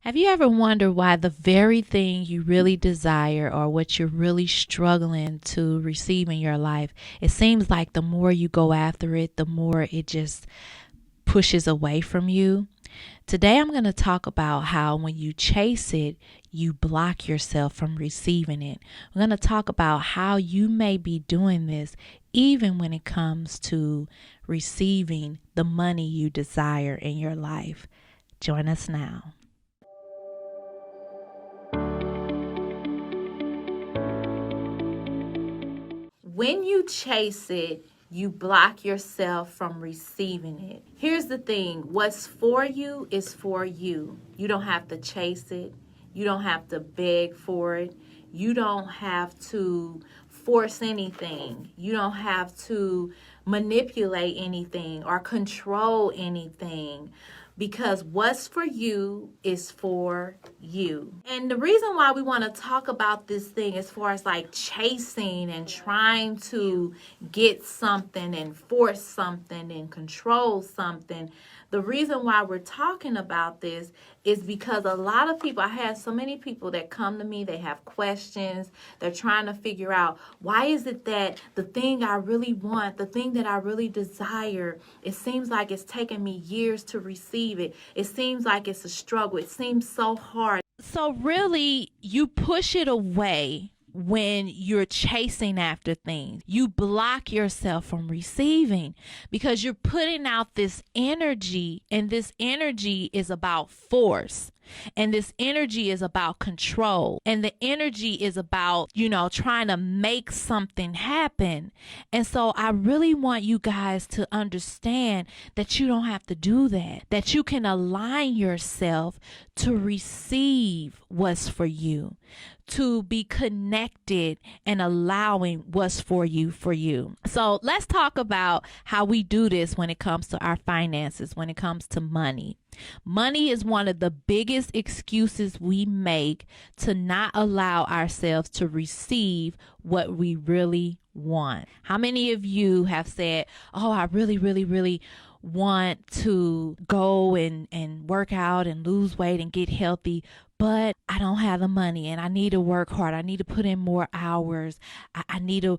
Have you ever wondered why the very thing you really desire or what you're really struggling to receive in your life, it seems like the more you go after it, the more it just pushes away from you? Today, I'm going to talk about how when you chase it, you block yourself from receiving it. I'm going to talk about how you may be doing this even when it comes to receiving the money you desire in your life. Join us now. When you chase it, you block yourself from receiving it. Here's the thing. What's for you is for you. You don't have to chase it. You don't have to beg for it. You don't have to force anything. You don't have to manipulate anything or control anything. Because what's for you is for you. And the reason why we want to talk about this thing as far as like chasing and trying to get something and force something and control something, the reason why we're talking about this is because a lot of people, I have so many people that come to me, they have questions, they're trying to figure out, why is it that the thing I really want, the thing that I really desire, it seems like it's taken me years to receive it. It seems like it's a struggle. It seems so hard. So really, you push it away when you're chasing after things. You block yourself from receiving because you're putting out this energy, and this energy is about force. And this energy is about control. And the energy is about, trying to make something happen. And so I really want you guys to understand that you don't have to do that. That you can align yourself to receive what's for you, to be connected and allowing what's for you. So let's talk about how we do this when it comes to our finances, when it comes to money. Money is one of the biggest excuses we make to not allow ourselves to receive what we really want. How many of you have said, oh, I really, really, really want to go and work out and lose weight and get healthy, but I don't have the money and I need to work hard. I need to put in more hours. I need to,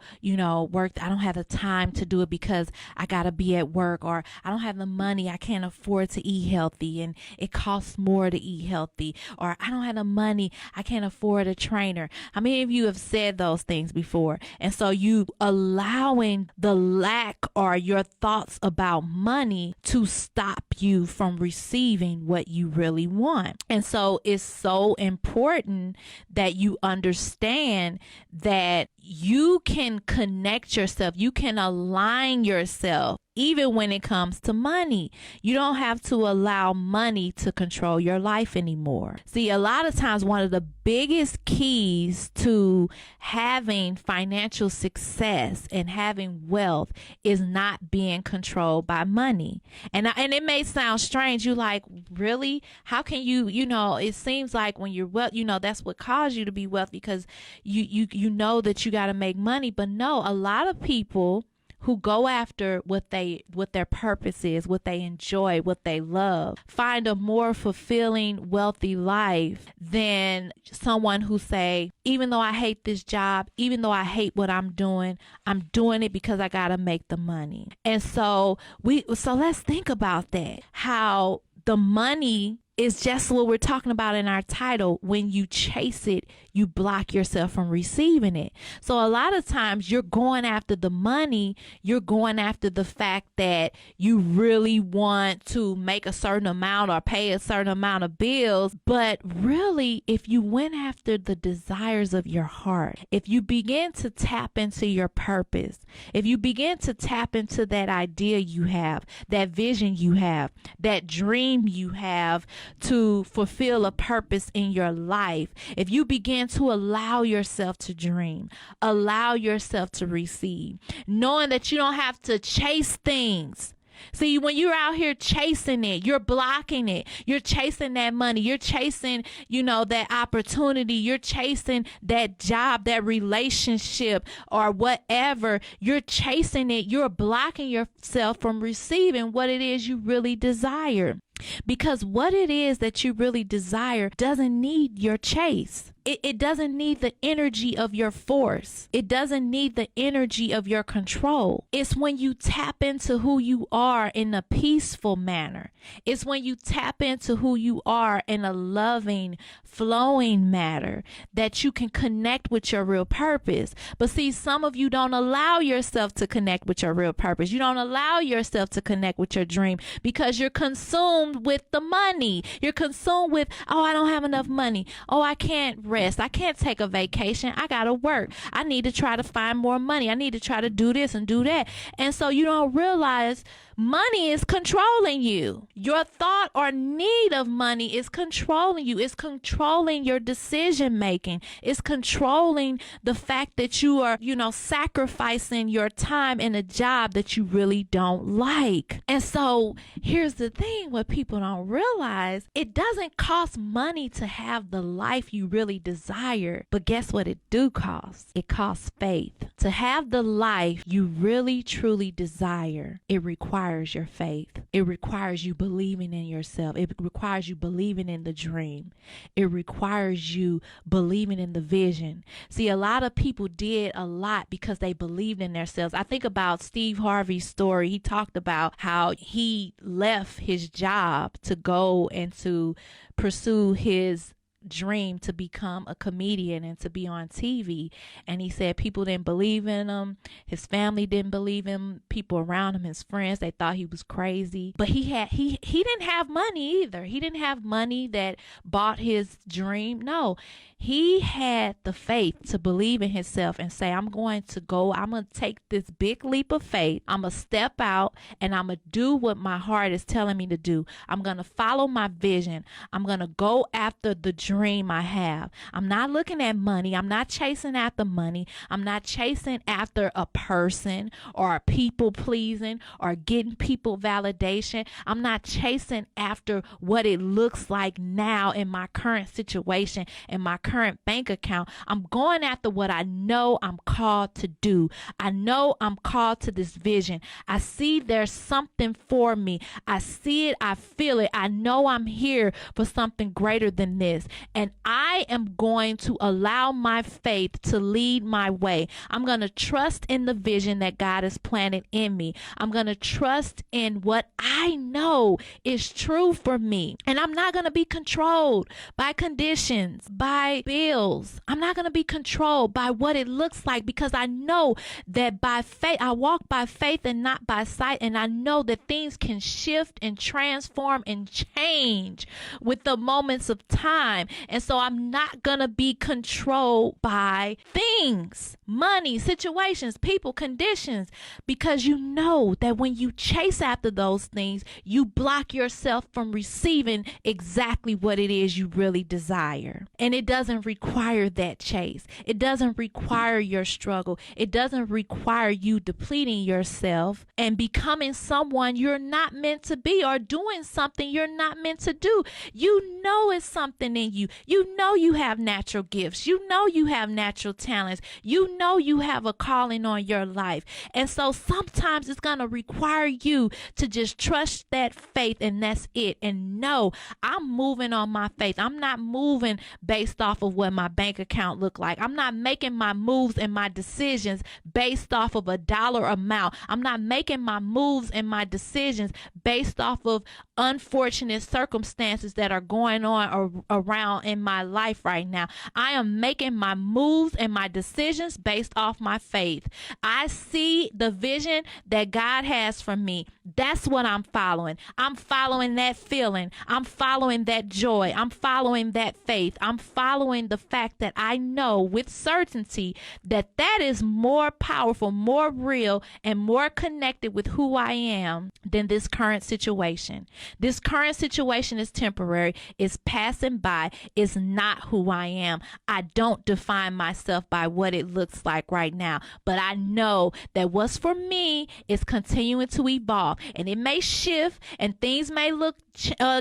work. I don't have the time to do it because I got to be at work, or I don't have the money. I can't afford to eat healthy and it costs more to eat healthy, or I don't have the money. I can't afford a trainer. How many of you have said those things before? And so you allowing the lack or your thoughts about money to stop you from receiving what you really want. And so it's so important that you understand that you can connect yourself, you can align yourself. Even when it comes to money, you don't have to allow money to control your life anymore. See, a lot of times one of the biggest keys to having financial success and having wealth is not being controlled by money. And it may sound strange. You like, really? How can you, it seems like when you're wealthy, that's what caused you to be wealthy because you know that you got to make money. But no, a lot of people who go after what their purpose is, what they enjoy, what they love, find a more fulfilling, wealthy life than someone who say, even though I hate this job, even though I hate what I'm doing it because I gotta make the money. And so let's think about that. How the money is just what we're talking about in our title. When you chase it, you block yourself from receiving it. So a lot of times you're going after the money, you're going after the fact that you really want to make a certain amount or pay a certain amount of bills. But really, if you went after the desires of your heart, if you begin to tap into your purpose, if you begin to tap into that idea you have, that vision you have, that dream you have, to fulfill a purpose in your life, if you begin to allow yourself to dream, allow yourself to receive, knowing that you don't have to chase things. See, when you're out here chasing it, you're blocking it. You're chasing that money. You're chasing, that opportunity. You're chasing that job, that relationship, or whatever. You're chasing it. You're blocking yourself from receiving what it is you really desire. Because what it is that you really desire doesn't need your chase. It doesn't need the energy of your force. It doesn't need the energy of your control. It's when you tap into who you are in a peaceful manner. It's when you tap into who you are in a loving, flowing manner that you can connect with your real purpose. But see, some of you don't allow yourself to connect with your real purpose. You don't allow yourself to connect with your dream because you're consumed with the money. You're consumed with, oh, I don't have enough money. Oh, I can't rest. I can't take a vacation. I gotta work. I need to try to find more money. I need to try to do this and do that. And so you don't realize money is controlling you. Your thought or need of money is controlling you. It's controlling your decision making. It's controlling the fact that you are, sacrificing your time in a job that you really don't like. And so here's the thing, what people don't realize, it doesn't cost money to have the life you really desire. But guess what it do cost? It costs faith. To have the life you really truly desire, it requires your faith. It requires you believing in yourself. It requires you believing in the dream. It requires you believing in the vision. See, a lot of people did a lot because they believed in themselves. I think about Steve Harvey's story. He talked about how he left his job to go and to pursue his dream to become a comedian and to be on TV. And he said people didn't believe in him. His family didn't believe him. People around him, his friends, they thought he was crazy. But he didn't have money either. He didn't have money that bought his dream. No, he had the faith to believe in himself and say, I'm going to take this big leap of faith. I'm going to step out and I'm going to do what my heart is telling me to do. I'm going to follow my vision. I'm going to go after the dream I have. I'm not looking at money. I'm not chasing after money. I'm not chasing after a person or people pleasing or getting people validation. I'm not chasing after what it looks like now in my current situation, in my current bank account. I'm going after what I know I'm called to do. I know I'm called to this vision. I see there's something for me. I see it. I feel it. I know I'm here for something greater than this. And I am going to allow my faith to lead my way. I'm going to trust in the vision that God has planted in me. I'm going to trust in what I know is true for me. And I'm not going to be controlled by conditions, by bills. I'm not going to be controlled by what it looks like, because I know that by faith, I walk by faith and not by sight. And I know that things can shift and transform and change with the moments of time. And so I'm not going to be controlled by things, money, situations, people, conditions, because you know that when you chase after those things, you block yourself from receiving exactly what it is you really desire. And it doesn't require that chase. It doesn't require your struggle. It doesn't require you depleting yourself and becoming someone you're not meant to be, or doing something you're not meant to do. You know it's something in you. You know you have natural gifts. You know you have natural talents. You know you have a calling on your life. And so sometimes it's going to require you to just trust that faith, and that's it. And no, I'm moving on my faith. I'm not moving based off of what my bank account look like. I'm not making my moves and my decisions based off of a dollar amount. I'm not making my moves and my decisions based off of unfortunate circumstances that are going on or around in my life right now. I am making my moves and my decisions based off my faith. I see the vision that God has for me. That's what I'm following. I'm following that feeling. I'm following that joy. I'm following that faith. I'm following the fact that I know with certainty that that is more powerful, more real, and more connected with who I am than this current situation. This current situation is temporary. It's passing by. It's not who I am. I don't define myself by what it looks like right now, but I know that what's for me is continuing to evolve. off. And it may shift and things may look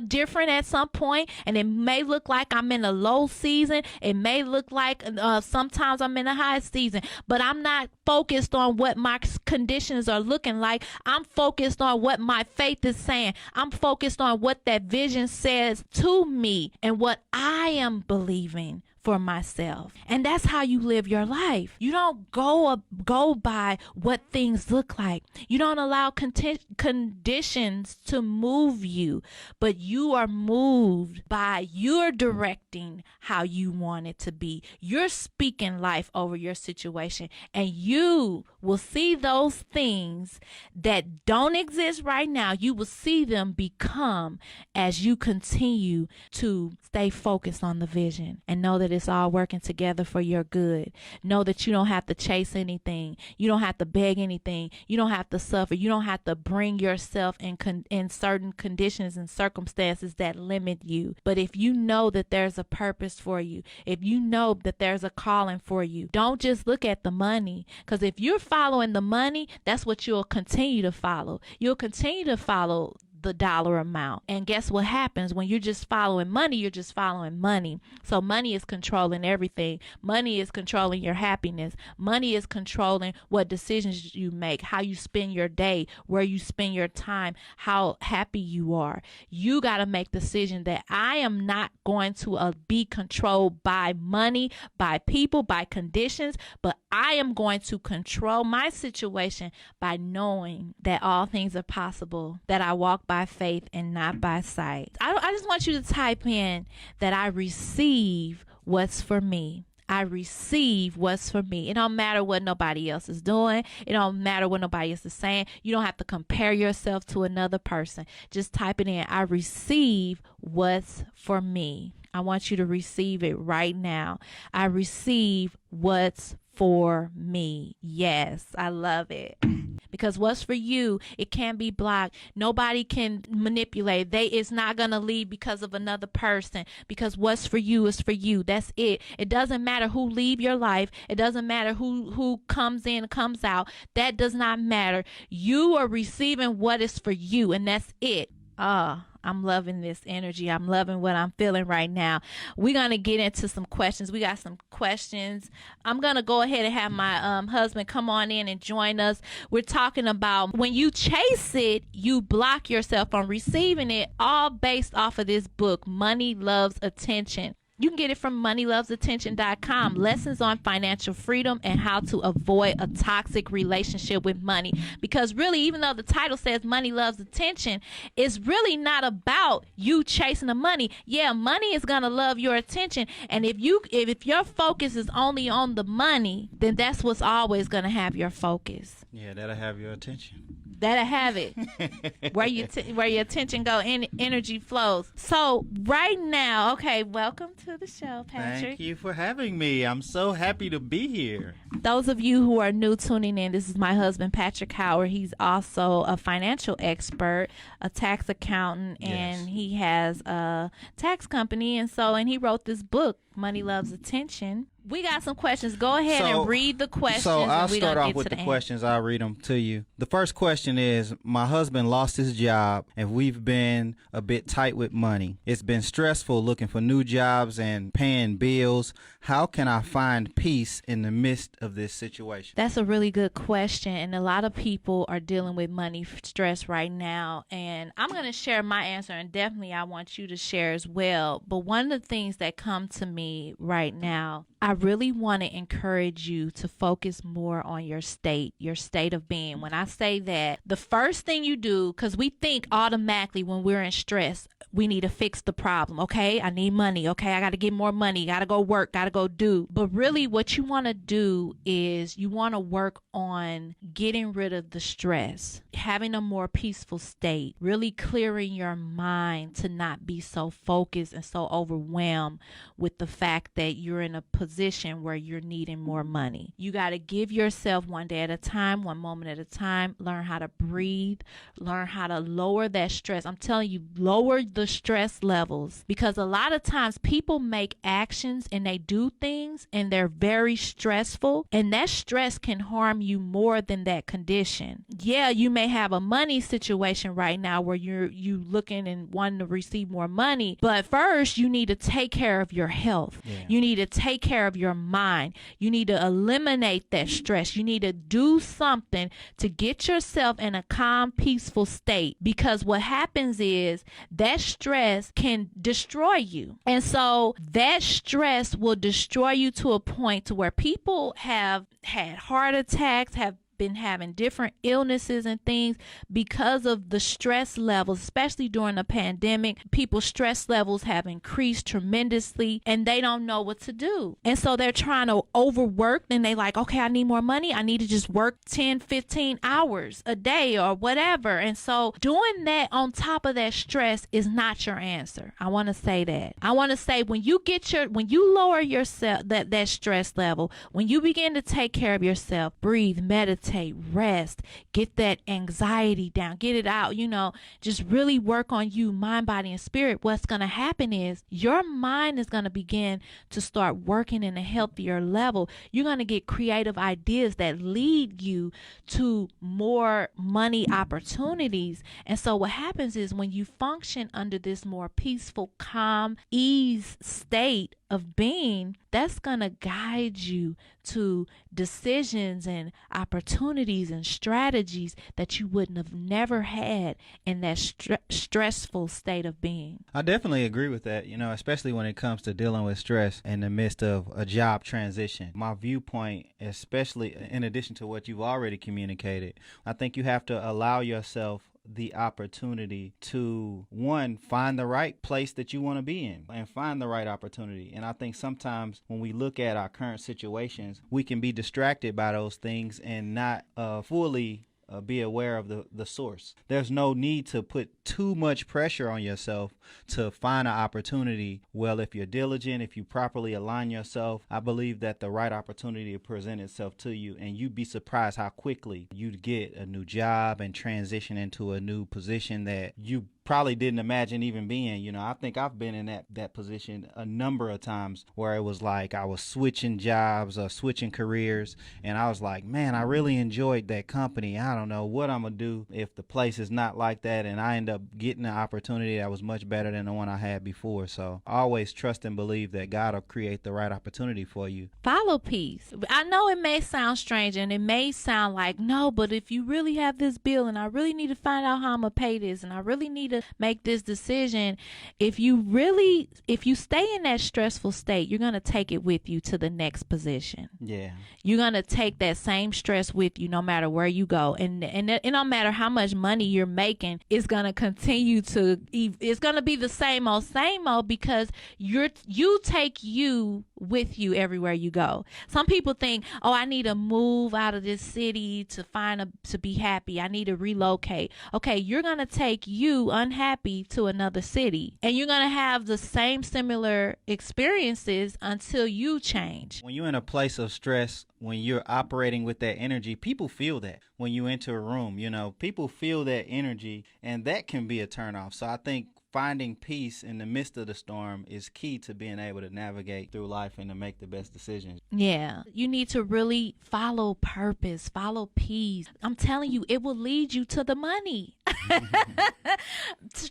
different at some point, and it may look like I'm in a low season. It may look like sometimes I'm in a high season, but I'm not focused on what my conditions are looking like. I'm focused on what my faith is saying. I'm focused on what that vision says to me and what I am believing for myself. And that's how you live your life. You don't go by what things look like. You don't allow conditions to move you, but you are moved by your directing how you want it to be. You're speaking life over your situation, and you will see those things that don't exist right now. You will see them become as you continue to stay focused on the vision and know that it's all working together for your good. Know that you don't have to chase anything. You don't have to beg anything. You don't have to suffer. You don't have to bring yourself in certain conditions and circumstances that limit you. But if you know that there's a purpose for you, if you know that there's a calling for you, don't just look at the money. Because if you're following the money, that's what you'll continue to follow. You'll continue to follow the dollar amount. And guess what happens when you're just following money? You're just following money. So money is controlling everything. Money is controlling your happiness. Money is controlling what decisions you make, how you spend your day, where you spend your time, how happy you are. You got to make decision that I am not going to be controlled by money, by people, by conditions, but I am going to control my situation by knowing that all things are possible, that I walk by faith and not by sight. I just want you to type in that I receive what's for me. I receive what's for me. It don't matter what nobody else is doing. It don't matter what nobody else is saying. You don't have to compare yourself to another person. Just type it in. I receive what's for me. I want you to receive it right now. I receive what's for me. Yes, I love it. Because what's for you, it can't be blocked. Nobody can manipulate. It's not going to leave because of another person. Because what's for you is for you. That's it. It doesn't matter who leave your life. It doesn't matter who comes in, comes out. That does not matter. You are receiving what is for you, and that's it. I'm loving this energy. I'm loving what I'm feeling right now. We're going to get into some questions. We got some questions. I'm going to go ahead and have my husband come on in and join us. We're talking about when you chase it, you block yourself from receiving it, all based off of this book, Money Loves Attention. You can get it from moneylovesattention.com. Lessons on financial freedom and how to avoid a toxic relationship with money. Because really, even though the title says Money Loves Attention, it's really not about you chasing the money. Yeah, money is going to love your attention. And if your focus is only on the money, then that's what's always going to have your focus. Yeah, that'll have your attention. That'll have it. where your attention go, energy flows. So right now, okay, welcome to the show, Patrick. Thank you for having me. I'm so happy to be here. Those of you who are new tuning in, this is my husband, Patrick Howard. He's also a financial expert, a tax accountant, and he has a tax company. And he wrote this book, Money Loves Attention. We got some questions. Go ahead and read the questions. So I'll start off with the questions. I'll read them to you. The first question is, my husband lost his job and we've been a bit tight with money. It's been stressful looking for new jobs and paying bills. How can I find peace in the midst of this situation? That's a really good question. And a lot of people are dealing with money stress right now. And I'm going to share my answer, and definitely I want you to share as well. But one of the things that come to me right now, I really want to encourage you to focus more on your state of being. When I say that, the first thing you do, because we think automatically when we're in stress, we need to fix the problem. Okay, I need money. Okay, I got to get more money. Got to go work. Got to go do. But really what you want to do is you want to work on getting rid of the stress, having a more peaceful state, really clearing your mind to not be so focused and so overwhelmed with the fact that you're in a position where you're needing more money. You got to give yourself one day at a time, one moment at a time, learn how to breathe, learn how to lower that stress. I'm telling you, lower the the stress levels, because a lot of times people make actions and they do things and they're very stressful, and that stress can harm you more than that condition. Yeah, you may have a money situation right now where you looking and wanting to receive more money, but first you need to take care of your health. Yeah. You need to take care of your mind. You need to eliminate that stress. You need to do something to get yourself in a calm, peaceful state, because what happens is that stress can destroy you. And so that stress will destroy you to a point to where people have had heart attacks, have been having different illnesses and things because of the stress levels, especially during the pandemic. People's stress levels have increased tremendously and they don't know what to do. And so they're trying to overwork, and they like, okay, I need more money. I need to just work 10, 15 hours a day or whatever. And so doing that on top of that stress is not your answer. I want to say that. I want to say when you lower yourself, that stress level, when you begin to take care of yourself, breathe, meditate, rest, get that anxiety down, get it out, just really work on you, mind, body, and spirit. What's going to happen is your mind is going to begin to start working in a healthier level. You're going to get creative ideas that lead you to more money opportunities. And so what happens is when you function under this more peaceful, calm, ease state of being, that's going to guide you to decisions and opportunities and strategies that you wouldn't have never had in that stressful state of being. I definitely agree with that, especially when it comes to dealing with stress in the midst of a job transition. My viewpoint, especially in addition to what you've already communicated, I think you have to allow yourself the opportunity to, one, find the right place that you want to be in and find the right opportunity. And I think sometimes when we look at our current situations, we can be distracted by those things and not fully be aware of the source. There's no need to put too much pressure on yourself to find an opportunity. Well, if you're diligent, if you properly align yourself, I believe that the right opportunity will present itself to you, and you'd be surprised how quickly you'd get a new job and transition into a new position that you probably didn't imagine even being. I think I've been in that position a number of times where it was like I was switching jobs or switching careers, and I was like, man, I really enjoyed that company. I don't know what I'm gonna do if the place is not like that, and I end up getting an opportunity that was much better than the one I had before. So I always trust and believe that God will create the right opportunity for you. Follow peace. I know it may sound strange and it may sound like, no, but if you really have this bill and I really need to find out how I'm gonna pay this and I really need to make this decision, if you stay in that stressful state, you're going to take it with you to the next position. Yeah. You're going to take that same stress with you no matter where you go. And no matter how much money you're making, it's going to continue it's going to be the same old, because you take you with you everywhere you go. Some people think, oh, I need to move out of this city to be happy. I need to relocate. Okay, you're going to take you unhappy to another city, and you're going to have the same similar experiences until you change. When you're in a place of stress, when you're operating with that energy, people feel that. When you enter a room, people feel that energy, and that can be a turnoff. So I think finding peace in the midst of the storm is key to being able to navigate through life and to make the best decisions. Yeah, you need to really follow purpose, follow peace. I'm telling you, it will lead you to the money.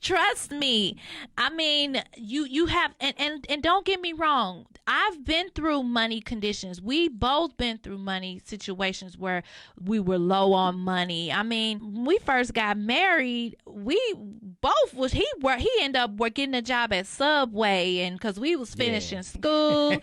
Trust me. I mean, you have, and don't get me wrong, I've been through money conditions. We both been through money situations where we were low on money. I mean, when we first got married, we both he ended up getting a job at Subway, and because we was finishing school,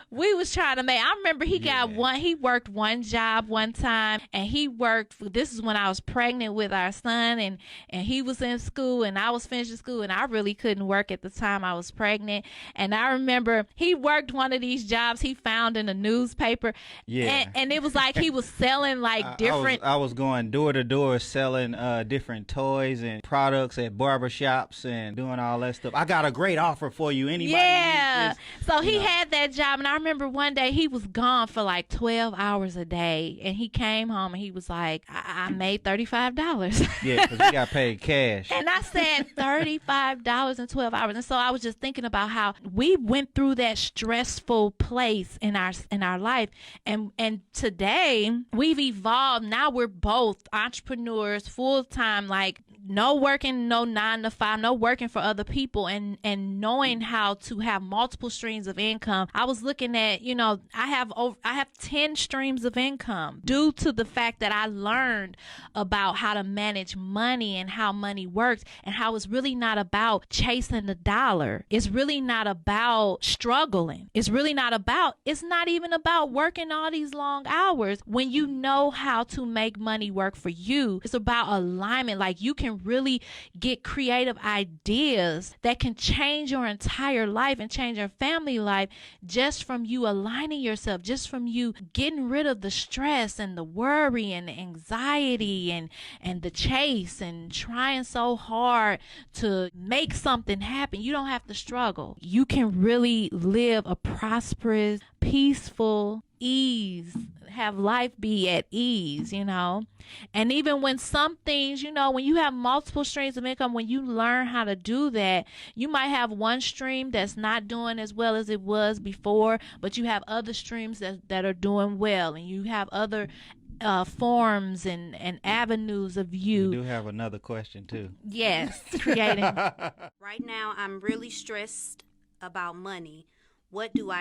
we was trying to make. I remember he worked one job one time, and this is when I was pregnant with our son, and he was in school and I was finishing school, and I really couldn't work at the time I was pregnant. And I remember he worked one of these jobs he found in a newspaper, and it was like he was selling like different. I was going door to door selling different toys and products at barbershops and doing all that stuff. I got a great offer for you. Anybody needs this? So he had that job, and I remember one day he was gone for like 12 hours a day, and he came home and he was like, I made $35. Yeah, because we got paid cash. And I said $35 in 12 hours. And so I was just thinking about how we went through that stressful place in our life. And today we've evolved. Now we're both entrepreneurs, full time, like no working, no 9 to 5, no working for other people, and knowing how to have multiple streams of income. I was looking at, I have 10 streams of income due to the fact that I learned about how to manage money and how money works, and how it's really not about chasing the dollar. It's really not about struggling. It's not even about working all these long hours. When you know how to make money work for you, it's about alignment. Like, you can really get creative ideas that can change your entire life and change your family life just from you aligning yourself, just from you getting rid of the stress and the worry and the anxiety and the chase and trying so hard to make something happen. You don't have to struggle. You can really live a prosperous, peaceful, have life be at ease, and even when some things, when you have multiple streams of income, when you learn how to do that, you might have one stream that's not doing as well as it was before, but you have other streams that are doing well, and you have other forms and avenues of you. We do have another question too. Yes, creating. Right now, I'm really stressed about money. What do?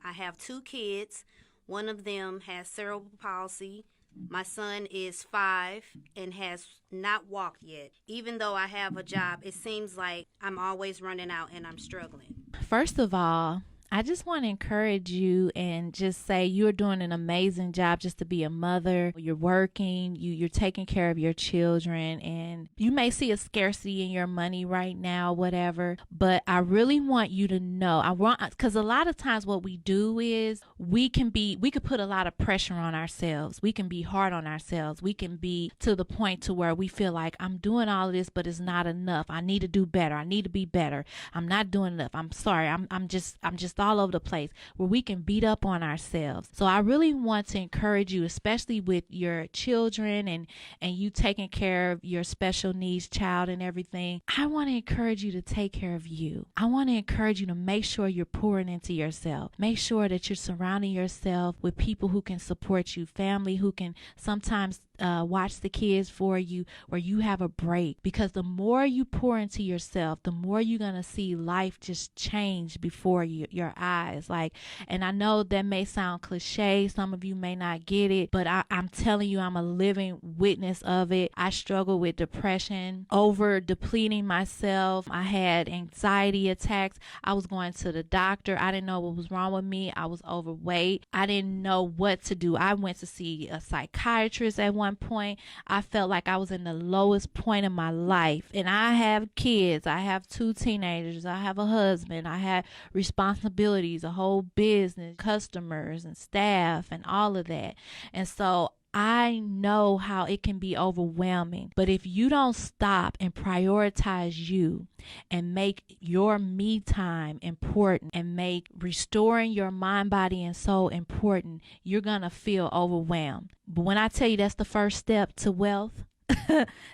I have 2 kids. One of them has cerebral palsy. My son is 5 and has not walked yet. Even though I have a job, it seems like I'm always running out and I'm struggling. First of all, I just want to encourage you and just say you're doing an amazing job just to be a mother. You're working, you're taking care of your children, and you may see a scarcity in your money right now, whatever, but I really want you to know, because a lot of times what we do is we could put a lot of pressure on ourselves. We can be hard on ourselves. We can be to the point to where we feel like, I'm doing all of this, but it's not enough. I need to do better. I need to be better. I'm not doing enough. I'm sorry. I'm just all over the place, where we can beat up on ourselves. So I really want to encourage you, especially with your children and you taking care of your special needs child and everything. I want to encourage you to take care of you. I want to encourage you to make sure you're pouring into yourself. Make sure that you're surrounding yourself with people who can support you, family who can sometimes watch the kids for you, where you have a break, because the more you pour into yourself, the more you're going to see life just change before your eyes. And I know that may sound cliche. Some of you may not get it, but I'm telling you, I'm a living witness of it. I struggle with depression, over depleting myself. I had anxiety attacks. I was going to the doctor. I didn't know what was wrong with me. I was overweight. I didn't know what to do. I went to see a psychiatrist at one point. I felt like I was in the lowest point in my life, and I have kids. I have 2 teenagers. I have a husband. I have responsibilities, a whole business, customers and staff and all of that. And so I know how it can be overwhelming, but if you don't stop and prioritize you and make your me time important and make restoring your mind, body, and soul important, you're going to feel overwhelmed. But when I tell you that's the first step to wealth,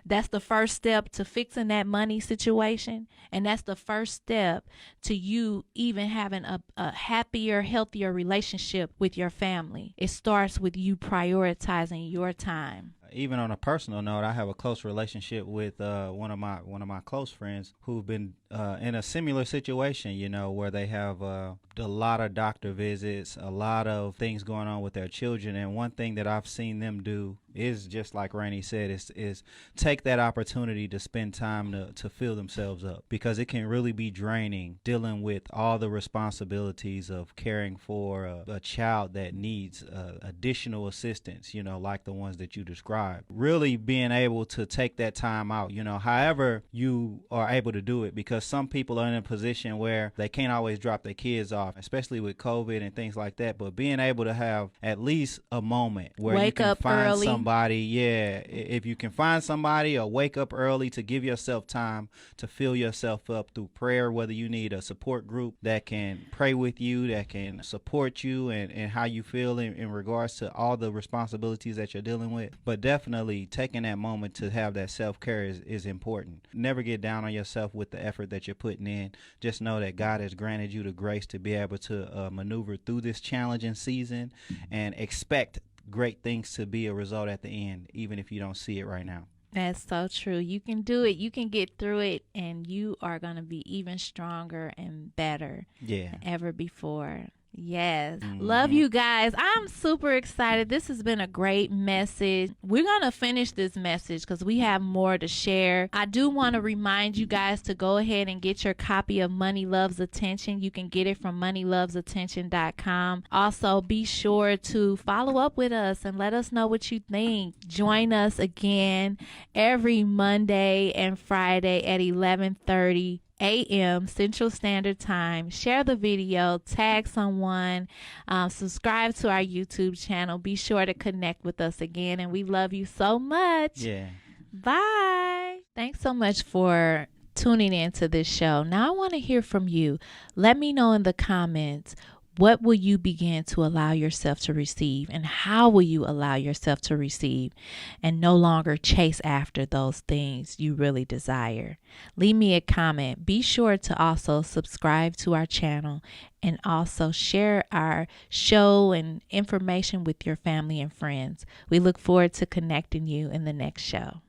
that's the first step to fixing that money situation. And that's the first step to you even having a happier, healthier relationship with your family. It starts with you prioritizing your time. Even on a personal note, I have a close relationship with one of my close friends who've been in a similar situation, where they have a lot of doctor visits, a lot of things going on with their children. And one thing that I've seen them do is, just like Rainie said, is take that opportunity to spend time to fill themselves up, because it can really be draining dealing with all the responsibilities of caring for a child that needs additional assistance, like the ones that you described. Really being able to take that time out, however you are able to do it, because because some people are in a position where they can't always drop their kids off, especially with COVID and things like that. But being able to have at least a moment where you Wake can up find early. somebody, if you can find somebody, or wake up early to give yourself time to fill yourself up through prayer, whether you need a support group that can pray with you, that can support you and how you feel in regards to all the responsibilities that you're dealing with. But definitely taking that moment to have that self-care is important. Never get down on yourself with the effort that you're putting in. Just know that God has granted you the grace to be able to maneuver through this challenging season, and expect great things to be a result at the end, even if you don't see it right now. That's so true. You can do it. You can get through it, and you are going to be even stronger and better than ever before. Yes. Love you guys. I'm super excited. This has been a great message. We're going to finish this message because we have more to share. I do want to remind you guys to go ahead and get your copy of Money Loves Attention. You can get it from moneylovesattention.com. Also, be sure to follow up with us and let us know what you think. Join us again every Monday and Friday at 11:30 a.m. Central Standard Time. Share the video, tag someone, subscribe to our YouTube channel. Be sure to connect with us again, and we love you so much. Yeah. Bye. Thanks so much for tuning in to this show. Now I want to hear from you. Let me know in the comments, what will you begin to allow yourself to receive, and how will you allow yourself to receive and no longer chase after those things you really desire? Leave me a comment. Be sure to also subscribe to our channel and also share our show and information with your family and friends. We look forward to connecting you in the next show.